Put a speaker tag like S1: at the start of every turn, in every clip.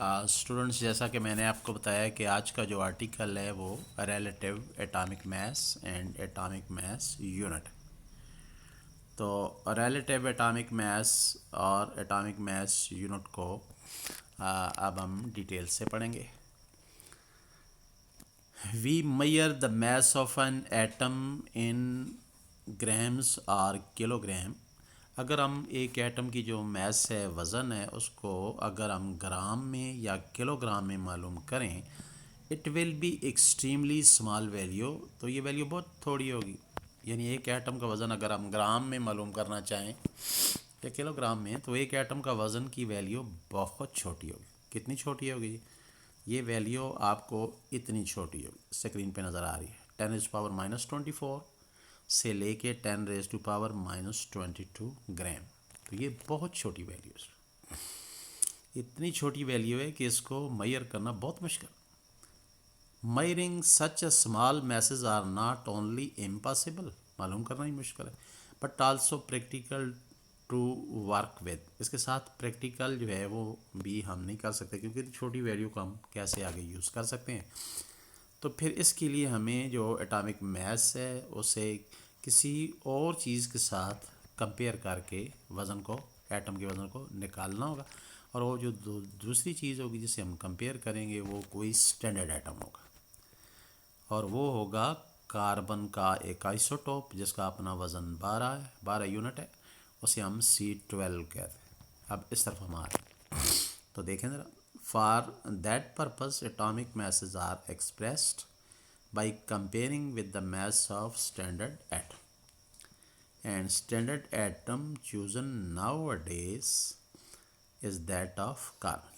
S1: Students, جیسا کہ میں نے آپ کو بتایا کہ آج کا جو آرٹیکل ہے وہ relative atomic mass and atomic mass unit. تو ریلیٹیو ایٹامک میس اور ایٹامک میس یونٹ کو اب ہم ڈیٹیل سے پڑھیں گے. We measure the mass of an atom in grams اور کلو گرام. اگر ہم ایک ایٹم کی جو میس ہے، وزن ہے، اس کو اگر ہم گرام میں یا کلو گرام میں معلوم کریں، it will be extremely small value. تو یہ ویلیو بہت تھوڑی ہوگی. یعنی ایک ایٹم کا وزن اگر ہم گرام میں معلوم کرنا چاہیں یا کلو گرام میں، تو ایک ایٹم کا وزن کی ویلیو بہت چھوٹی ہوگی. کتنی چھوٹی ہوگی؟ یہ ویلیو آپ کو اتنی چھوٹی ہوگی، اسکرین پہ نظر آ رہی ہے. 10⁻24 سے لے کے 10⁻22 گرام. تو یہ بہت چھوٹی ویلیو ہے. اتنی چھوٹی ویلیو ہے کہ اس کو میئر کرنا بہت مشکل. Measuring such a small masses are not only impossible, معلوم کرنا ہی مشکل ہے، but also practical to work with. اس کے ساتھ پریکٹیکل جو ہے وہ بھی ہم نہیں کر سکتے، کیونکہ چھوٹی ویلیو کو ہم کیسے آگے یوز کر سکتے ہیں. تو پھر اس کے لیے ہمیں جو ایٹامک میس ہے اسے کسی اور چیز کے ساتھ کمپیئر کر کے وزن کو، ایٹم کے وزن کو نکالنا ہوگا. اور وہ جو دوسری چیز ہوگی جسے ہم کمپیئر کریں گے وہ کوئی اسٹینڈرڈ ایٹم ہوگا، اور وہ ہوگا کاربن کا ایک آئسوٹوپ جس کا اپنا وزن 12 یونٹ ہے. اسے ہم C12 کہتے ہیں. اب اس طرف ہم آ رہے ہیں تو دیکھیں ذرا. For that purpose atomic masses are expressed by comparing with the mass of standard atom. And standard atom chosen nowadays is that of carbon.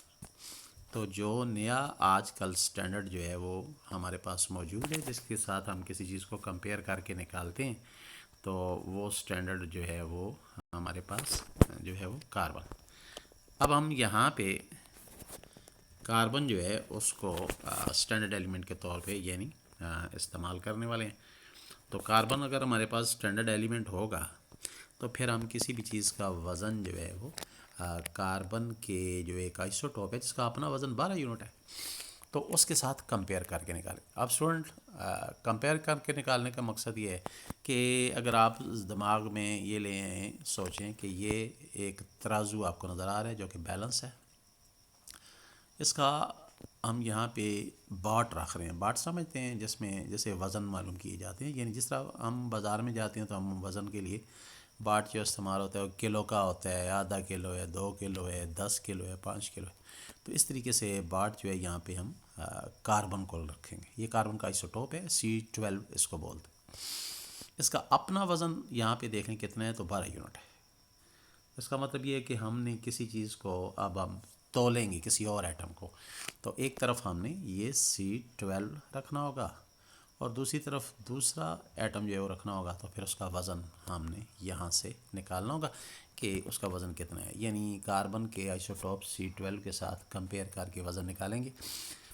S1: تو جو نیا آج کل اسٹینڈرڈ جو ہے وہ ہمارے پاس موجود ہے، جس کے ساتھ ہم کسی چیز کو کمپیئر کر کے نکالتے ہیں، تو وہ اسٹینڈرڈ جو ہے وہ ہمارے پاس جو ہے وہ کاربن. اب ہم یہاں پہ کاربن جو ہے اس کو اسٹینڈرڈ ایلیمنٹ کے طور پہ یعنی استعمال کرنے والے ہیں. تو کاربن اگر ہمارے پاس اسٹینڈرڈ ایلیمنٹ ہوگا تو پھر ہم کسی بھی چیز کا وزن جو ہے وہ کاربن کے جو ایک آئسوٹوپ ہے جس کا اپنا وزن 12 یونٹ ہے، تو اس کے ساتھ کمپیئر کر کے نکالیں. اب اسٹوڈنٹ، کمپیئر کر کے نکالنے کا مقصد یہ ہے کہ اگر آپ دماغ میں یہ لیں، سوچیں کہ یہ ایک ترازو آپ کو نظر آ رہا ہے جو کہ بیلنس ہے. اس کا ہم یہاں پہ باٹ رکھ رہے ہیں. باٹ سمجھتے ہیں جس میں جیسے وزن معلوم کیے جاتے ہیں. یعنی جس طرح ہم بازار میں جاتے ہیں تو ہم وزن کے لیے باٹ جو استعمال ہوتا ہے وہ کلو کا ہوتا ہے، آدھا کلو ہے، 2 کلو ہے، 10 کلو ہے، 5 کلو ہے. تو اس طریقے سے باٹ جو ہے یہاں پہ ہم کاربن کو رکھیں گے. یہ کاربن کا آئسوٹوپ ہے، C12 اس کو بولتے ہیں. اس کا اپنا وزن یہاں پہ دیکھیں کتنا ہے، تو 12 یونٹ ہے. اس کا مطلب یہ ہے کہ ہم نے کسی چیز کو اب ہم تولیں گے کسی اور ایٹم کو، تو ایک طرف ہم نے یہ C12 رکھنا ہوگا اور دوسری طرف دوسرا ایٹم جو ہے وہ رکھنا ہوگا. تو پھر اس کا وزن ہم نے یہاں سے نکالنا ہوگا کہ اس کا وزن کتنا ہے. یعنی کاربن کے آئسوٹوپ C12 کے ساتھ کمپیئر کر کے وزن نکالیں گے.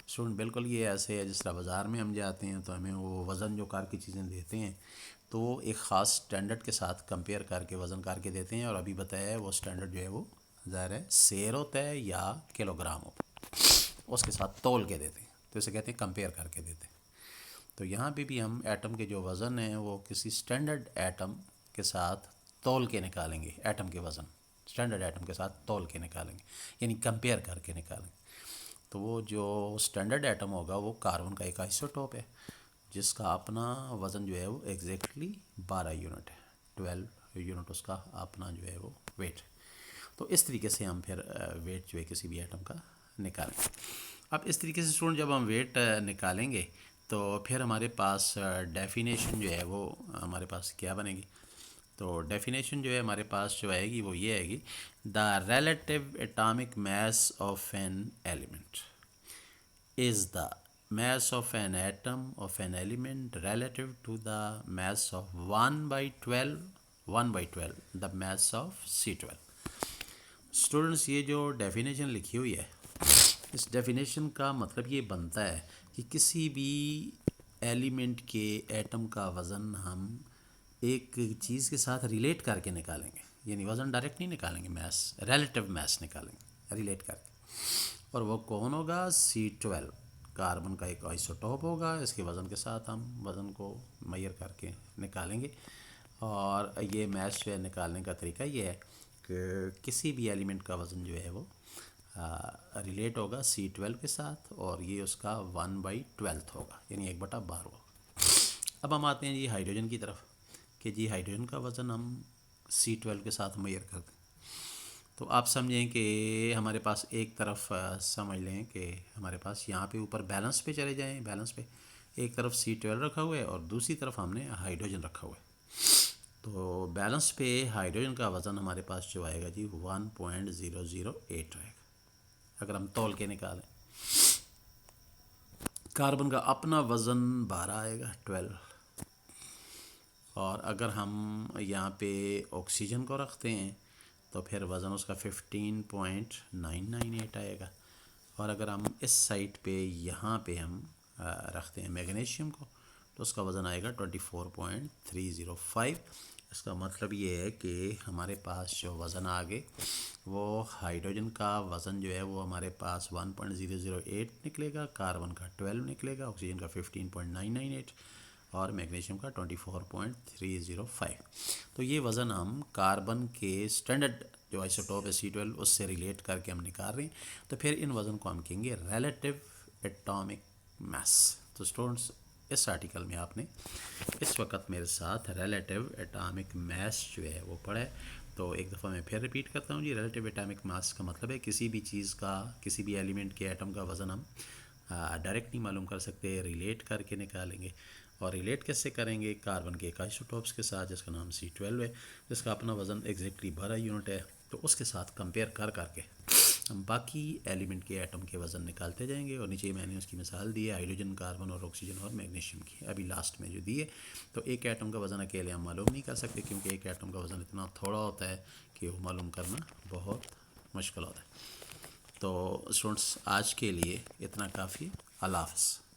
S1: اسٹوڈنٹ، بالکل یہ ایسے ہے جس طرح بازار میں ہم جاتے ہیں تو ہمیں وہ وزن جو کار کی چیزیں دیتے ہیں تو وہ ایک خاص سٹینڈرڈ کے ساتھ کمپیئر کر کے وزن کر کے دیتے ہیں. اور ابھی بتایا ہے وہ سٹینڈرڈ جو ہے وہ ظاہر ہے سیر ہوتا ہے یا کلو گرام ہوتا ہے، اس کے ساتھ تول کے دیتے ہیں. تو اسے کہتے ہیں کمپیئر کر کے دیتے ہیں. تو یہاں پہ بھی ہم ایٹم کے جو وزن ہیں وہ کسی سٹینڈرڈ ایٹم کے ساتھ تول کے نکالیں گے. ایٹم کے وزن سٹینڈرڈ ایٹم کے ساتھ تول کے نکالیں گے، یعنی کمپیئر کر کے نکالیں گے. تو وہ جو سٹینڈرڈ ایٹم ہوگا وہ کاربن کا ایک آئسوٹوپ ہے جس کا اپنا وزن جو ہے وہ ایگزیکٹلی 12 یونٹ ہے. 12 یونٹ اس کا اپنا جو ہے وہ ویٹ. تو اس طریقے سے ہم پھر ویٹ جو ہے کسی بھی ایٹم کا نکالیں گے. اب اس طریقے سے اسٹوڈنٹ جب ہم ویٹ نکالیں گے تو پھر ہمارے پاس ڈیفینیشن جو ہے وہ ہمارے پاس کیا بنے گی. تو ڈیفینیشن جو ہے ہمارے پاس جو آئے گی وہ یہ آئے گی: the relative atomic mass of an element is the mass of an atom of an element relative to the mass of 1/12 the mass of C12. Students, یہ جو ڈیفینیشن لکھی ہوئی ہے اس ڈیفینیشن کا مطلب یہ بنتا ہے کہ کسی بھی ایلیمنٹ کے ایٹم کا وزن ہم ایک چیز کے ساتھ ریلیٹ کر کے نکالیں گے. یعنی وزن ڈائریکٹ نہیں نکالیں گے، میس ریلیٹیو میس نکالیں گے ریلیٹ کر کے. اور وہ کون ہوگا؟ C12 کاربن کا ایک آئسوٹوپ ہوگا. اس کے وزن کے ساتھ ہم وزن کو میئر کر کے نکالیں گے. اور یہ میچ جو ہے نکالنے کا طریقہ یہ ہے کہ کسی بھی ایلیمنٹ کا وزن جو ہے وہ ریلیٹ ہوگا C12 کے ساتھ، اور یہ اس کا 1/12 ہوگا، یعنی 1/12 ہوگا. اب ہم آتے ہیں جی ہائیڈروجن کی طرف، کہ جی ہائیڈروجن کا وزن ہم C12 کے ساتھ میئر کر دیں. تو آپ سمجھیں کہ ہمارے پاس ایک طرف سمجھ لیں کہ ہمارے پاس یہاں پہ اوپر بیلنس پہ چلے جائیں، بیلنس پہ ایک طرف C12 رکھا ہوا ہے اور دوسری طرف ہم نے ہائیڈروجن رکھا ہوا ہے. تو بیلنس پہ ہائیڈروجن کا وزن ہمارے پاس جو آئے گا جی 1.008 آئے گا اگر ہم تول کے نکالیں. کاربن کا اپنا وزن 12 آئے گا 12. اور اگر ہم یہاں پہ آکسیجن کو رکھتے ہیں تو پھر وزن اس کا 15.998 آئے گا. اور اگر ہم اس سائٹ پہ یہاں پہ ہم رکھتے ہیں میگنیشیم کو تو اس کا وزن آئے گا 24.305. اس کا مطلب یہ ہے کہ ہمارے پاس جو وزن آگے وہ ہائیڈروجن کا وزن جو ہے وہ ہمارے پاس 1.008 نکلے گا، کاربن کا 12 نکلے گا، آکسیجن کا 15.998 اور میگنیشیم کا 24.305. تو یہ وزن ہم کاربن کے اسٹینڈرڈ جو آئسوٹوپ ہے C12 اس سے ریلیٹ کر کے ہم نکال رہے ہیں. تو پھر ان وزن کو ہم کہیں گے ریلیٹیو ایٹامک میس. تو اسٹوڈنٹس اس آرٹیکل میں آپ نے اس وقت میرے ساتھ ریلیٹیو ایٹامک میس جو ہے وہ پڑھا ہے. تو ایک دفعہ میں پھر ریپیٹ کرتا ہوں جی. ریلیٹیو ایٹامک ماس کا مطلب ہے کسی بھی چیز کا، کسی بھی ایلیمنٹ کے ایٹم کا وزن ہم ڈائریکٹ نہیں معلوم کر سکتے، ریلیٹ کر کے نکالیں گے. اور ریلیٹ کیسے کریں گے؟ کاربن کے ایک آئسوٹوپس کے ساتھ جس کا نام C12 ہے، جس کا اپنا وزن ایگزیکٹلی 12 یونٹ ہے. تو اس کے ساتھ کمپیئر کر کے ہم باقی ایلیمنٹ کے ایٹم کے وزن نکالتے جائیں گے. اور نیچے میں نے اس کی مثال دی ہے ہائیڈروجن، کاربن اور آکسیجن اور میگنیشیم کی، ابھی لاسٹ میں جو دی ہے. تو ایک ایٹم کا وزن اکیلے ہم معلوم نہیں کر سکتے کیونکہ ایک ایٹم کا وزن اتنا تھوڑا ہوتا ہے کہ وہ معلوم کرنا بہت مشکل ہوتا ہے. تو اسٹوڈنٹس آج کے لیے اتنا کافی. اللہ حافظ.